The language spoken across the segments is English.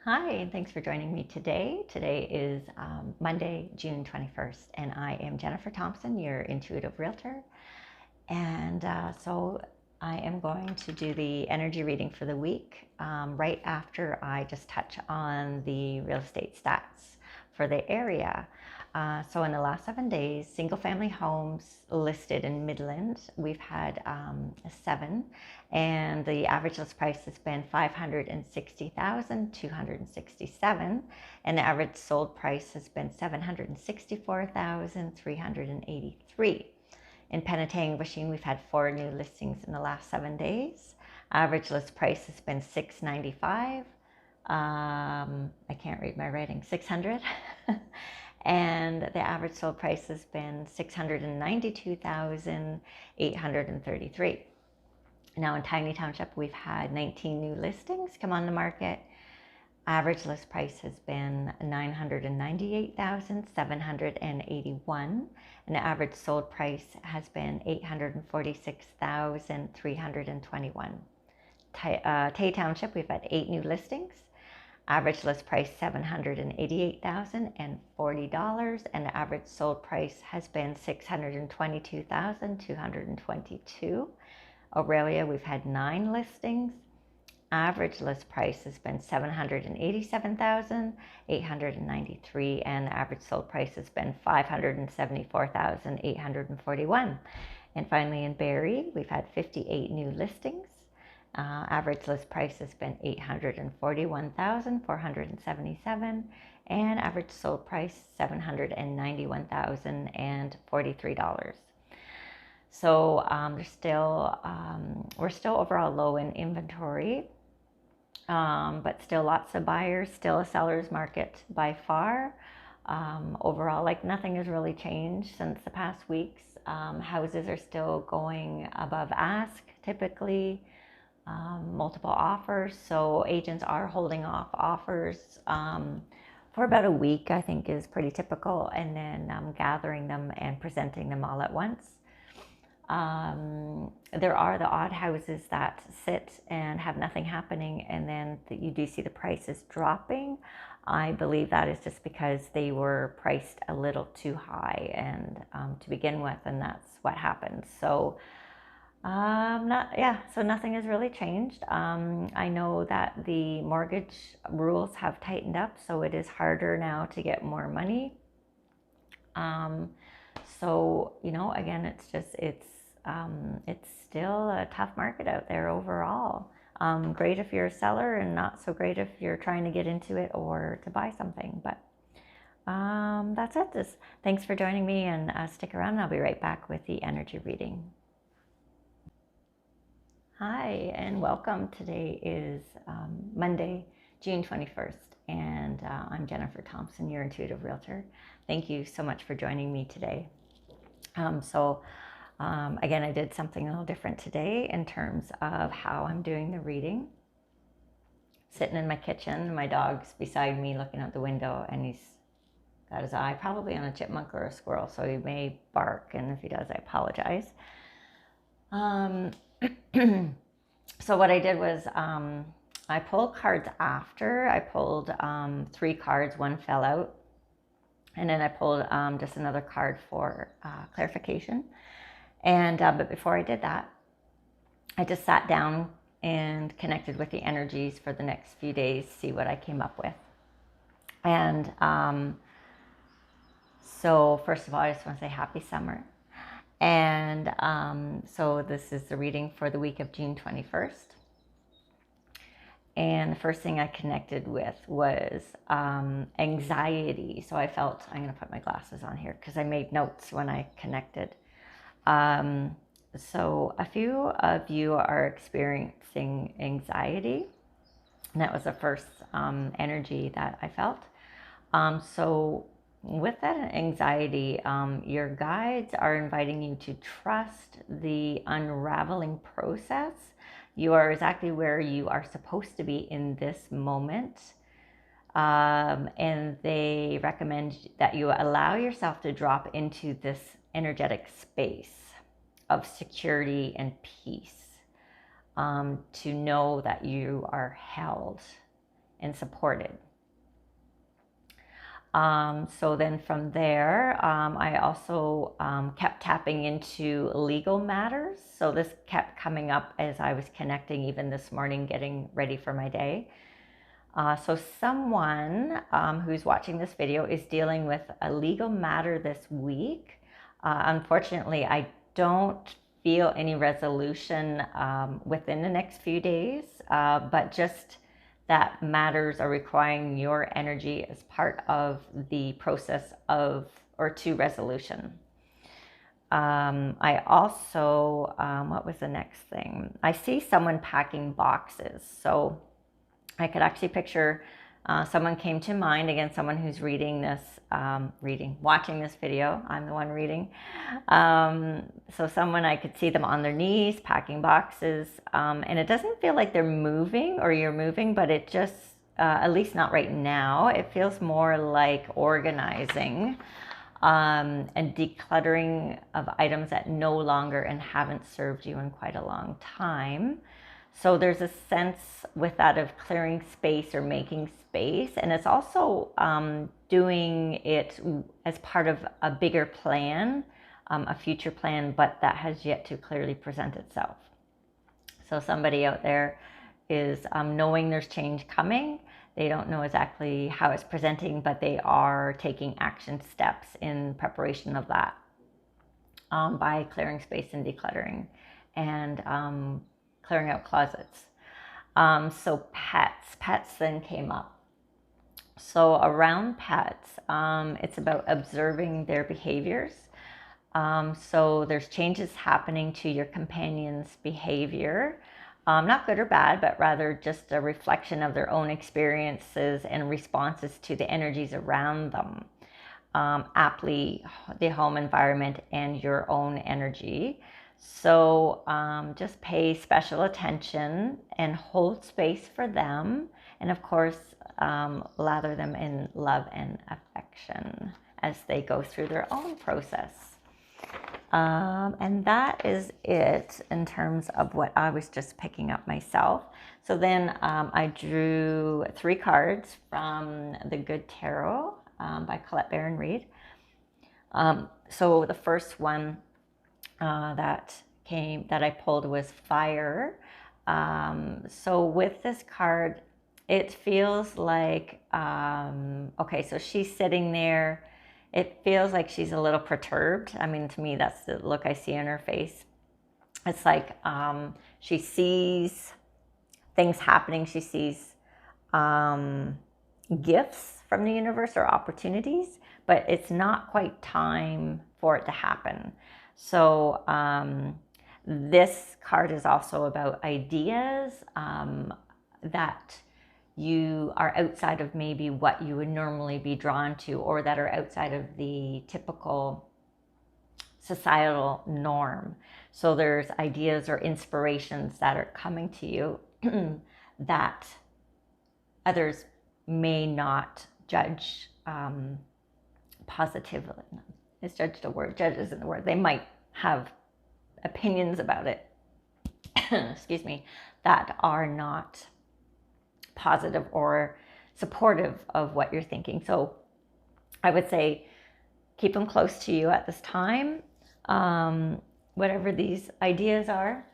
Hi, and thanks for joining me today. Today is Monday, June 21st, and I am Jennifer Thompson, your intuitive realtor. And so I am going to do the energy reading for the week right after I just touch on the real estate stats for the area. So in the last 7 days, single family homes listed in Midland, we've had 7, and the average list price has been $560,267, and the average sold price has been $764,383. In Penetang, Washington, we've had 4 new listings in the last 7 days. Average list price has been $695. I can't read my writing. 600. And the average sold price has been $692,833. Now in Tiny Township, we've had 19 new listings come on the market. Average list price has been $998,781, and the average sold price has been $846,321. Tay Township, we've had 8 new listings. Average list price $788,040, and the average sold price has been $622,222. Aurelia, we've had 9 listings. Average list price has been $787,893, and the average sold price has been $574,841. And finally, in Barrie, we've had 58 new listings. Average list price has been $841,477, and average sold price $791,043. So we're still overall low in inventory, but still lots of buyers, still a seller's market by far. Overall, like nothing has really changed since the past weeks. Houses are still going above ask typically. Multiple offers, so agents are holding off offers for about a week, I think is pretty typical, and then gathering them and presenting them all at once. There are the odd houses that sit and have nothing happening, and then you do see the prices dropping. I believe that is just because they were priced a little too high and to begin with, and that's what happens. So so nothing has really changed. I know that the mortgage rules have tightened up, so it is harder now to get more money. So again, it's still a tough market out there overall. Great if you're a seller, and not so great if you're trying to get into it or to buy something. But that's it. Thanks for joining me, and stick around. I'll be right back with the energy reading. Hi, and welcome. Today is Monday, June 21st, and I'm Jennifer Thompson, your intuitive realtor. Thank you so much for joining me today. Again, I did something a little different today in terms of how I'm doing the reading. Sitting in my kitchen, my dog's beside me looking out the window, and he's got his eye probably on a chipmunk or a squirrel, so he may bark, and if he does, I apologize. So what I did was I pulled cards after. I pulled 3 cards, 1 fell out. And then I pulled just another card for clarification. And but before I did that, I just sat down and connected with the energies for the next few days, see what I came up with. And so first of all, I just want to say happy summer. And so this is the reading for the week of June 21st. And the first thing I connected with was anxiety. So I felt, I'm going to put my glasses on here because I made notes when I connected. So a few of you are experiencing anxiety. And that was the first energy that I felt. So with that anxiety, your guides are inviting you to trust the unraveling process. You are exactly where you are supposed to be in this moment. And they recommend that you allow yourself to drop into this energetic space of security and peace, to know that you are held and supported. So then from there, I also kept tapping into legal matters. So this kept coming up as I was connecting even this morning, getting ready for my day. So someone who's watching this video is dealing with a legal matter this week. Unfortunately, I don't feel any resolution within the next few days, but just that matters are requiring your energy as part of the process of or to resolution. I also, what was the next thing? I see someone packing boxes. So I could actually picture someone came to mind, again, someone who's reading this, watching this video. I'm the one reading. So someone, I could see them on their knees, packing boxes. And it doesn't feel like they're moving or you're moving, but it just, at least not right now, it feels more like organizing and decluttering of items that no longer and haven't served you in quite a long time. So there's a sense with that of clearing space or making space. And it's also doing it as part of a bigger plan, a future plan, but that has yet to clearly present itself. So somebody out there is knowing there's change coming. They don't know exactly how it's presenting, but they are taking action steps in preparation of that by clearing space and decluttering and clearing out closets. So pets then came up. So around pets, it's about observing their behaviors. So there's changes happening to your companion's behavior. Not good or bad, but rather just a reflection of their own experiences and responses to the energies around them. Aptly the home environment and your own energy. So just pay special attention and hold space for them. And of course, lather them in love and affection as they go through their own process. And that is it in terms of what I was just picking up myself. So then I drew 3 cards from the Good Tarot by Colette Baron Reid. So the first one that I pulled was fire. So with this card, it feels like, okay, so she's sitting there. It feels like she's a little perturbed. I mean, to me, that's the look I see on her face. It's like she sees things happening. She sees gifts from the universe or opportunities, but it's not quite time for it to happen. So this card is also about ideas that you are outside of maybe what you would normally be drawn to, or that are outside of the typical societal norm. So there's ideas or inspirations that are coming to you that others may not judge positively. Is judged a word? Judge isn't the word. They might have opinions about it, excuse me, that are not positive or supportive of what you're thinking. So I would say keep them close to you at this time. Whatever these ideas are,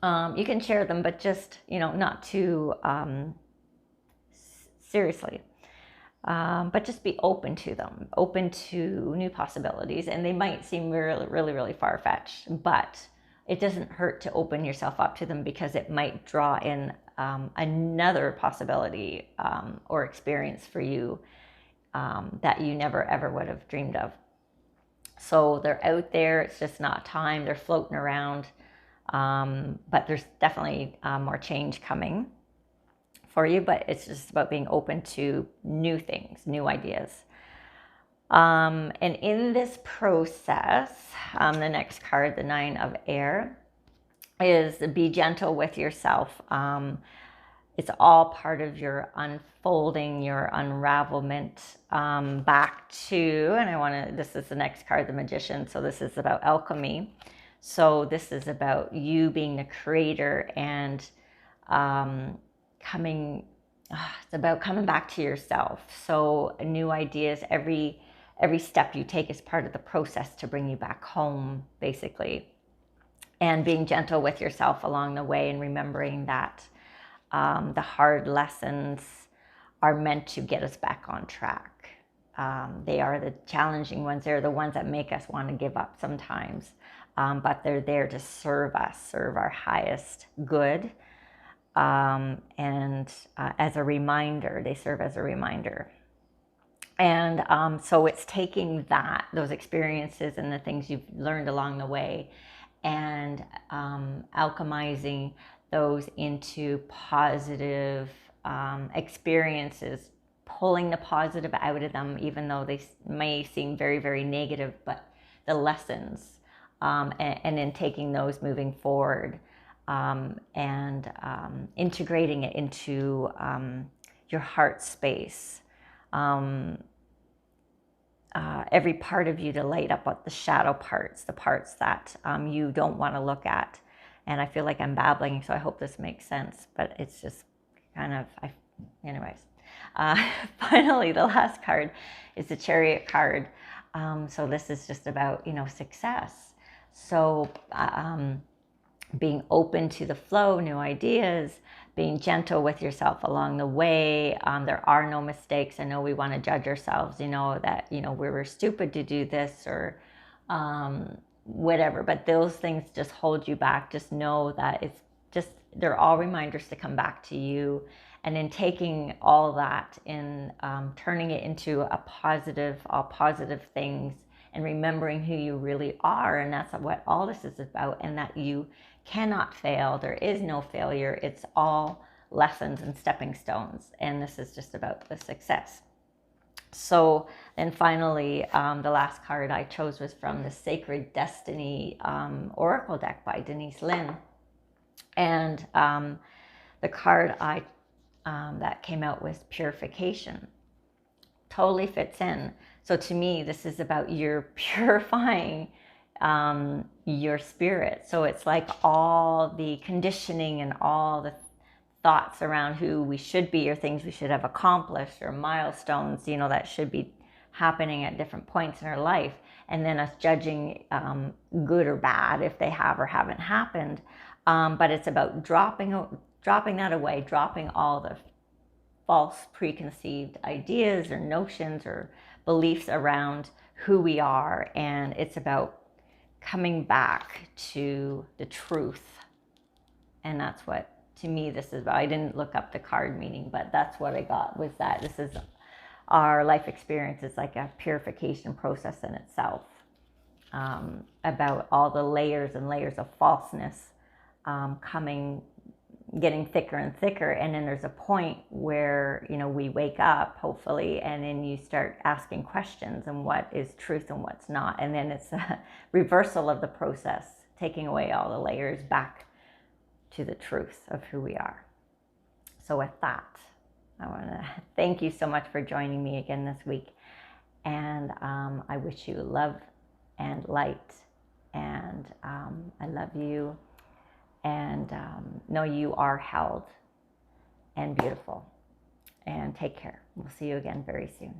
you can share them, but just, not too seriously. But just be open to them, open to new possibilities. And they might seem really, really, really far-fetched, but it doesn't hurt to open yourself up to them, because it might draw in another possibility or experience for you that you never, ever would have dreamed of. So they're out there. It's just not time. They're floating around. But there's definitely more change coming for you, but it's just about being open to new things, new ideas. And in this process, the next card, the 9 of Air, is be gentle with yourself. It's all part of your unfolding, your unravelment back to, and this is the next card, the Magician. So this is about alchemy. So this is about you being the creator and coming it's about coming back to yourself. So new ideas, every step you take is part of the process to bring you back home, basically. And being gentle with yourself along the way, and remembering that the hard lessons are meant to get us back on track. They are the challenging ones. They're the ones that make us want to give up sometimes. But they're there to serve us, serve our highest good. And as a reminder, they serve as a reminder. And so it's taking those experiences and the things you've learned along the way, and alchemizing those into positive experiences, pulling the positive out of them, even though they may seem very, very negative, but the lessons, and in taking those moving forward, and integrating it into your heart space. Every part of you to light up the shadow parts, the parts that you don't want to look at. And I feel like I'm babbling, so I hope this makes sense, but it's just kind of, anyways. Finally, the last card is the Chariot card. So this is just about, success. So being open to the flow, new ideas, being gentle with yourself along the way. There are no mistakes. I know we want to judge ourselves, that, we were stupid to do this, or whatever. But those things just hold you back. Just know that they're all reminders to come back to you. And in taking all that and turning it into all positive things, and remembering who you really are. And that's what all this is about. And that you cannot fail. There is no failure. It's all lessons and stepping stones. And this is just about the success. So then finally, the last card I chose was from the Sacred Destiny Oracle deck by Denise Lynn. And the card that came out was Purification. Totally fits in. So to me, this is about your purifying your spirit. So it's like all the conditioning and all the thoughts around who we should be, or things we should have accomplished, or milestones, that should be happening at different points in our life. And then us judging good or bad if they have or haven't happened. But it's about dropping that away, dropping all the false preconceived ideas or notions or beliefs around who we are. And it's about coming back to the truth. And that's what, to me, this is about. I didn't look up the card meaning, but that's what I got, was that this is our life experience. It's like a purification process in itself, about all the layers and layers of falseness getting thicker and thicker. And then there's a point where, we wake up, hopefully, and then you start asking questions, and what is truth and what's not. And then it's a reversal of the process, taking away all the layers back to the truth of who we are. So with that, I want to thank you so much for joining me again this week. And I wish you love and light. And I love you. And know you are held and beautiful. And take care. We'll see you again very soon.